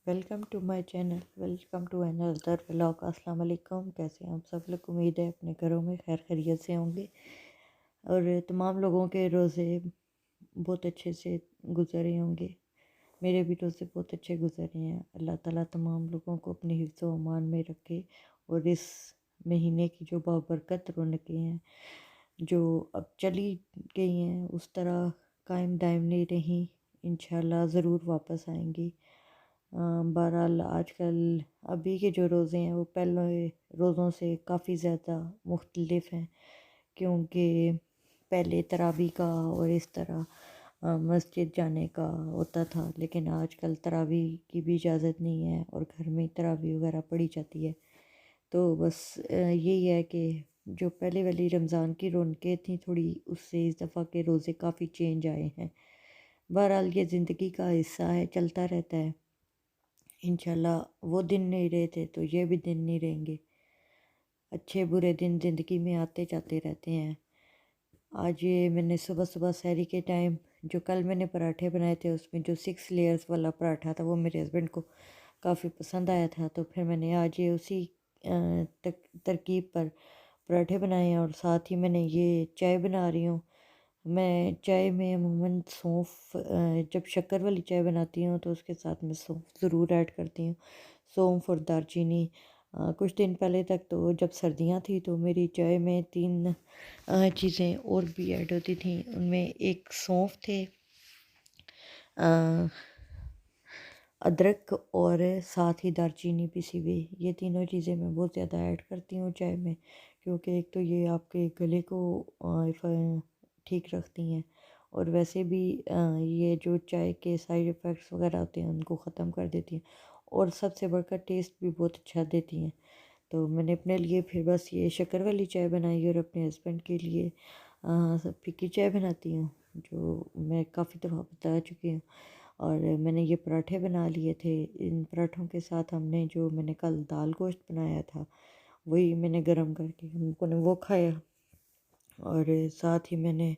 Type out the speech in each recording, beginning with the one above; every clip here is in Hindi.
Welcome to my channel. Welcome to another vlog. अस्सलाम वालेकुम। कैसे हैं आप सब लोग? उम्मीद है अपने घरों में खैर खैरियत से होंगे और तमाम लोगों के रोज़े बहुत अच्छे से गुजरे होंगे। मेरे भी रोज़े बहुत अच्छे गुजरे हैं। अल्लाह ताला तमाम लोगों को अपने हिफ्ज़ व अमान में रखे और इस महीने की जो बाबरकत रौनकें हैं जो अब चली गई हैं उस तरह कायम दायम नहीं रहीं, इंशाल्लाह ज़रूर वापस आएंगी। बहरहाल आजकल अभी के जो रोज़े हैं वो पहले रोज़ों से काफ़ी ज़्यादा मुख्तलिफ हैं, क्योंकि पहले तरावी का और इस तरह मस्जिद जाने का होता था, लेकिन आजकल तरावी की भी इजाज़त नहीं है और घर में तरावी वगैरह पढ़ी जाती है। तो बस यही है कि जो पहले वाली रमज़ान की रौनकें थी थोड़ी, उससे इस दफ़ा के रोज़े काफ़ी चेंज आए हैं। बहरहाल ये ज़िंदगी का हिस्सा है, चलता रहता है। इंशाल्लाह वो दिन नहीं रहे थे तो ये भी दिन नहीं रहेंगे। अच्छे बुरे दिन ज़िंदगी में आते जाते रहते हैं। आज ये मैंने सुबह सुबह सहरी के टाइम जो कल मैंने पराठे बनाए थे उसमें जो 6 लेयर्स वाला पराठा था वो मेरे हस्बैंड को काफ़ी पसंद आया था, तो फिर मैंने आज ये उसी तरकीब पर पराठे बनाए हैं और साथ ही मैंने ये चाय बना रही हूँ। मैं चाय में अमूमन सौंफ, जब शक्कर वाली चाय बनाती हूँ तो उसके साथ मैं सौंफ ज़रूर ऐड करती हूँ। सौंफ और दालचीनी। कुछ दिन पहले तक तो जब सर्दियाँ थी तो मेरी चाय में 3 चीज़ें और भी ऐड होती थी। उनमें एक सौंफ थे, अ, अदरक और साथ ही दालचीनी पिसी हुई। ये तीनों चीज़ें मैं बहुत ज़्यादा ऐड करती हूँ चाय में, क्योंकि एक तो ये आपके गले को ठीक रखती हैं और वैसे भी ये जो चाय के साइड इफ़ेक्ट्स वगैरह होते हैं उनको ख़त्म कर देती हैं और सबसे बढ़कर टेस्ट भी बहुत अच्छा देती हैं। तो मैंने अपने लिए फिर बस ये शक्कर वाली चाय बनाई और अपने हस्बैंड के लिए फीकी चाय बनाती हूँ, जो मैं काफ़ी दफ़ा बता चुकी हूँ। और मैंने ये पराठे बना लिए थे। इन पराठों के साथ हमने जो मैंने कल दाल गोश्त बनाया था वही मैंने गरम करके हम लोगों ने वो खाया। और साथ ही मैंने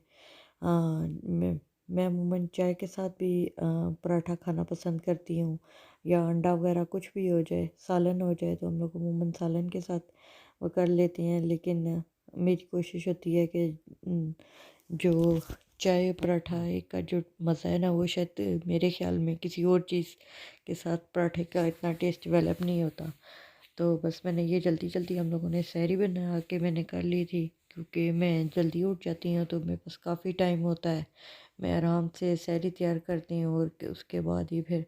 मैं अमूमन चाय के साथ भी पराठा खाना पसंद करती हूँ, या अंडा वगैरह कुछ भी हो जाए, सालन हो जाए तो हम लोग अमूमन सालन के साथ वो कर लेते हैं। लेकिन मेरी कोशिश होती है कि जो चाय पराठा एक का जो मज़ा है ना वो शायद मेरे ख़्याल में किसी और चीज़ के साथ पराठे का इतना टेस्ट डेवलप नहीं होता। तो बस मैंने ये जल्दी जल्दी हम लोगों ने सहरी बना के मैंने कर ली थी, क्योंकि मैं जल्दी उठ जाती हूँ तो मेरे पास काफ़ी टाइम होता है। मैं आराम से सहरी तैयार करती हूँ और उसके बाद ही फिर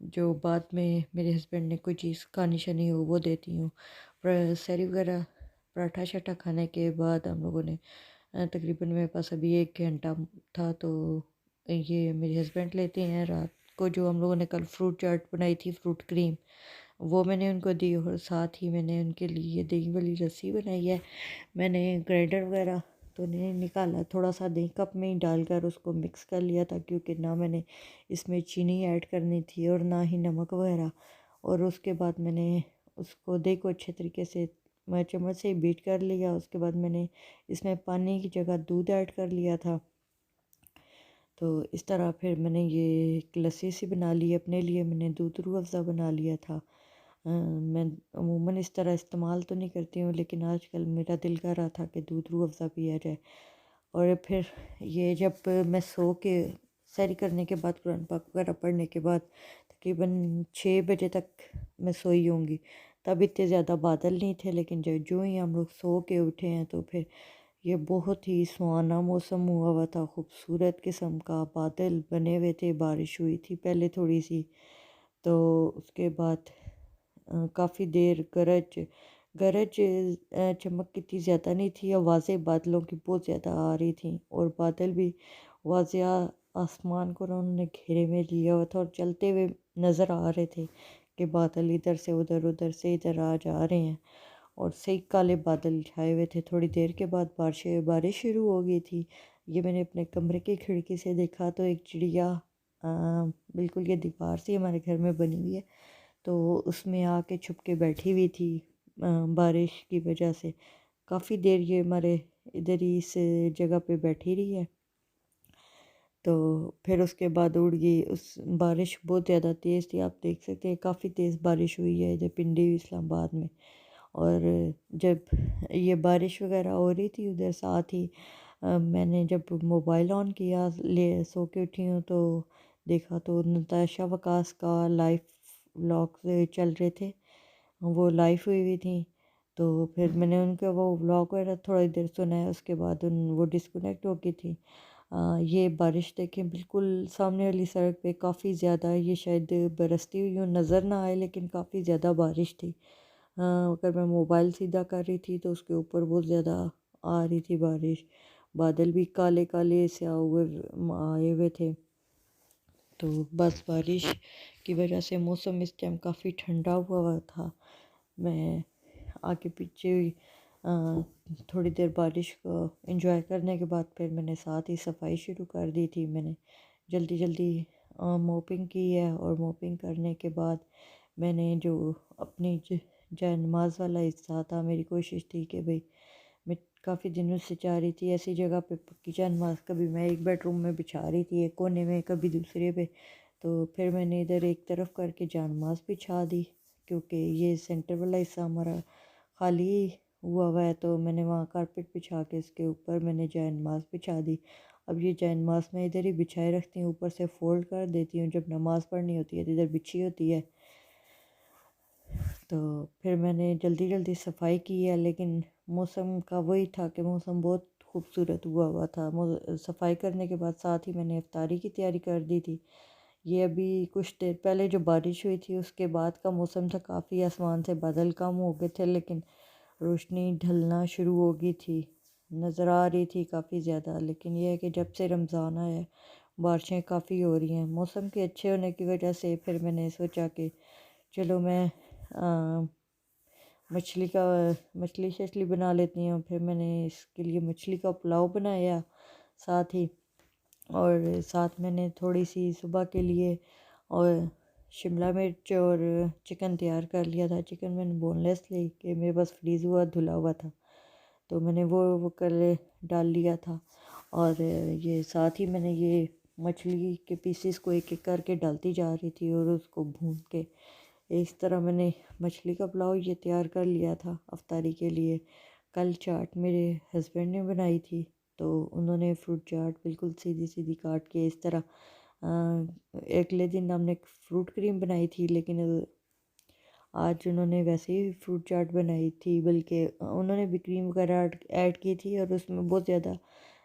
जो बाद में मेरे हस्बैंड ने कोई चीज़ खानी शानी हो वो देती हूँ। पर सहरी वगैरह पराठा शराठा खाने के बाद हम लोगों ने तकरीबन मेरे पास अभी 1 घंटा था, तो ये मेरे हस्बैंड लेते हैं। रात को जो हम लोगों ने कल फ्रूट चाट बनाई थी, फ्रूट क्रीम, वो मैंने उनको दी और साथ ही मैंने उनके लिए दही वाली लस्सी बनाई है। मैंने ग्राइंडर वगैरह तो नहीं निकाला, थोड़ा सा दही कप में ही डालकर उसको मिक्स कर लिया था, क्योंकि ना मैंने इसमें चीनी ऐड करनी थी और ना ही नमक वगैरह। और उसके बाद मैंने उसको दही को अच्छे तरीके से मैं चम्मच से ही बीट कर लिया। उसके बाद मैंने इसमें पानी की जगह दूध ऐड कर लिया था। तो इस तरह फिर मैंने ये एक लस्सी सी बना ली। अपने लिए मैंने दूध रूह अफ़ज़ा बना लिया था। मैं अमूमन इस तरह इस्तेमाल तो नहीं करती हूँ, लेकिन आजकल मेरा दिल कर रहा था कि दूध रूह अफ़ज़ा पिया जाए। और फिर ये जब मैं सो के सैर करने के बाद कुरान पाक वगैरह पढ़ने के बाद तकरीबन 6 बजे तक मैं सोई होंगी। तब इतने ज़्यादा बादल नहीं थे, लेकिन जो जो ही हम लोग सो के उठे हैं तो फिर ये बहुत ही सुहाना मौसम हुआ हुआ था, खूबसूरत किस्म का। बादल बने हुए थे, बारिश हुई थी पहले थोड़ी सी, तो उसके बाद काफ़ी देर गरज गरज चमक इतनी ज़्यादा नहीं थी, आवाज़ें बादलों की बहुत ज़्यादा आ रही थी और बादल भी वाज़िया आसमान को उन्होंने घेरे में लिया हुआ था और चलते हुए नज़र आ रहे थे कि बादल इधर से उधर, उधर से इधर आ जा रहे हैं और सही काले बादल छाए हुए थे। थोड़ी देर के बाद बारिश शुरू हो गई थी। ये मैंने अपने कमरे की खिड़की से देखा तो एक चिड़िया बिल्कुल ये दीवार से हमारे घर में बनी हुई है, तो उसमें आके छुप के बैठी हुई थी। बारिश की वजह से काफ़ी देर ये हमारे इधर ही इस जगह पे बैठी रही है। तो फिर उसके बाद उड़ गई। उस बारिश बहुत ज़्यादा तेज़ थी, आप देख सकते हैं काफ़ी तेज़ बारिश हुई है इधर पिंडी इस्लामाबाद में। और जब ये बारिश वगैरह हो रही थी उधर साथ ही मैंने जब मोबाइल ऑन किया, ले सो के उठी हूँ तो देखा तो नताशा वकास का लाइव व्लॉग चल रहे थे, वो लाइव हुई हुई थी। तो फिर मैंने उनका वो व्लॉग वगैरह थोड़ी देर सुना, उसके बाद वो डिस्कनेक्ट हो गई थी। ये बारिश देखें बिल्कुल सामने वाली सड़क पे काफ़ी ज़्यादा, ये शायद बरसती हुई यूँ नज़र ना आए लेकिन काफ़ी ज़्यादा बारिश थी। अगर मैं मोबाइल सीधा कर रही थी तो उसके ऊपर बहुत ज़्यादा आ रही थी बारिश, बादल भी काले काले से आए हुए थे। तो बस बारिश की वजह से मौसम इस टाइम काफ़ी ठंडा हुआ था। मैं आगे पीछे थोड़ी देर बारिश को एंजॉय करने के बाद फिर मैंने साथ ही सफाई शुरू कर दी थी। मैंने जल्दी जल्दी मोपिंग की है, और मोपिंग करने के बाद मैंने जो अपनी जाए नमाज वाला हिस्सा था, मेरी कोशिश थी कि भाई मैं काफ़ी दिनों से चाह रही थी ऐसी जगह पे पक्की जाए नमाज, कभी मैं एक बेडरूम में बिछा रही थी एक कोने में, कभी दूसरे पे। तो फिर मैंने इधर एक तरफ करके जान नमाज बिछा दी, क्योंकि ये सेंटर वाला हिस्सा हमारा खाली हुआ हुआ है। तो मैंने वहाँ कारपेट बिछा के इसके ऊपर मैंने जान नमाज बिछा दी। अब ये जान नमाज मैं इधर ही बिछाए रखती हूँ, ऊपर से फ़ोल्ड कर देती हूँ, जब नमाज़ पढ़नी होती है तो इधर बिछी होती है। तो फिर मैंने जल्दी जल्दी सफाई की है, लेकिन मौसम का वही था कि मौसम बहुत खूबसूरत हुआ हुआ था। सफाई करने के बाद साथ ही मैंने इफ्तारी की तैयारी कर दी थी। ये अभी कुछ देर पहले जो बारिश हुई थी उसके बाद का मौसम था, काफ़ी आसमान से बादल कम हो गए थे लेकिन रोशनी ढलना शुरू हो गई थी, नज़र आ रही थी काफ़ी ज़्यादा। लेकिन यह है कि जब से रमज़ान आया है बारिशें काफ़ी हो रही हैं, मौसम के अच्छे होने की वजह से फिर मैंने सोचा कि चलो मैं मछली शछली बना लेती हूँ। फिर मैंने इसके लिए मछली का पुलाव बनाया साथ ही, और साथ मैंने थोड़ी सी सुबह के लिए और शिमला मिर्च और चिकन तैयार कर लिया था। चिकन मैंने बोनलेस लेके मेरे पास फ्रीज़ हुआ धुला हुआ था, तो मैंने वो कर डाल लिया था। और ये साथ ही मैंने ये मछली के पीसेस को एक एक करके डालती जा रही थी और उसको भून के इस तरह मैंने मछली का पुलाव ये तैयार कर लिया था अफ्तारी के लिए। कल चाट मेरे हस्बैंड ने बनाई थी, तो उन्होंने फ्रूट चाट बिल्कुल सीधी सीधी काट के इस तरह। अगले दिन हमने फ्रूट क्रीम बनाई थी, लेकिन आज उन्होंने वैसे ही फ्रूट चाट बनाई थी, बल्कि उन्होंने भी क्रीम वगैरह ऐड की थी और उसमें बहुत ज़्यादा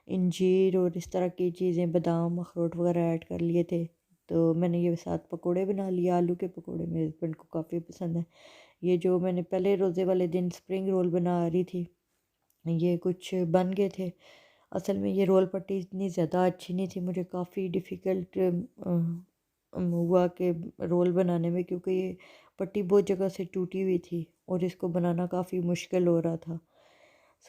इंजीर और इस तरह की चीज़ें बादाम अखरोट वगैरह ऐड कर लिए थे। तो मैंने ये साथ पकोड़े बना लिए, आलू के पकोड़े मेरे हस्बैंड को काफ़ी पसंद है। ये जो मैंने पहले रोज़े वाले दिन स्प्रिंग रोल बना रही थी, ये कुछ बन गए थे। असल में ये रोल पट्टी इतनी ज़्यादा अच्छी नहीं थी, मुझे काफ़ी डिफ़िकल्ट हुआ कि रोल बनाने में, क्योंकि ये पट्टी बहुत जगह से टूटी हुई थी और इसको बनाना काफ़ी मुश्किल हो रहा था।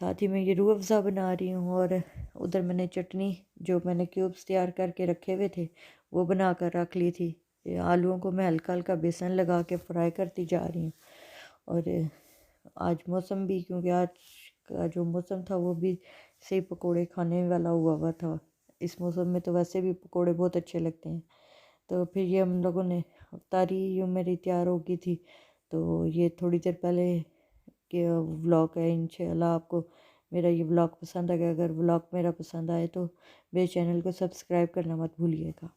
साथ ही मैं ये रूह अफ़ज़ा बना रही हूँ, और उधर मैंने चटनी जो मैंने क्यूब्स तैयार करके रखे हुए थे वो बना कर रख ली थी। ये आलूओं को मैं हल्का हल्का बेसन लगा के फ्राई करती जा रही हूँ। और आज मौसम भी, क्योंकि आज का जो मौसम था वो भी सही पकोड़े खाने वाला हुआ हुआ था। इस मौसम में तो वैसे भी पकोड़े बहुत अच्छे लगते हैं। तो फिर ये हम लोगों ने अफ्तारी जो मेरी तैयार हो गई थी, तो ये थोड़ी देर पहले के व्लॉग है। इंशाल्लाह आपको मेरा ये व्लॉग पसंद आ गया। अगर व्लॉग मेरा पसंद आए तो मेरे चैनल को सब्सक्राइब करना मत भूलिएगा।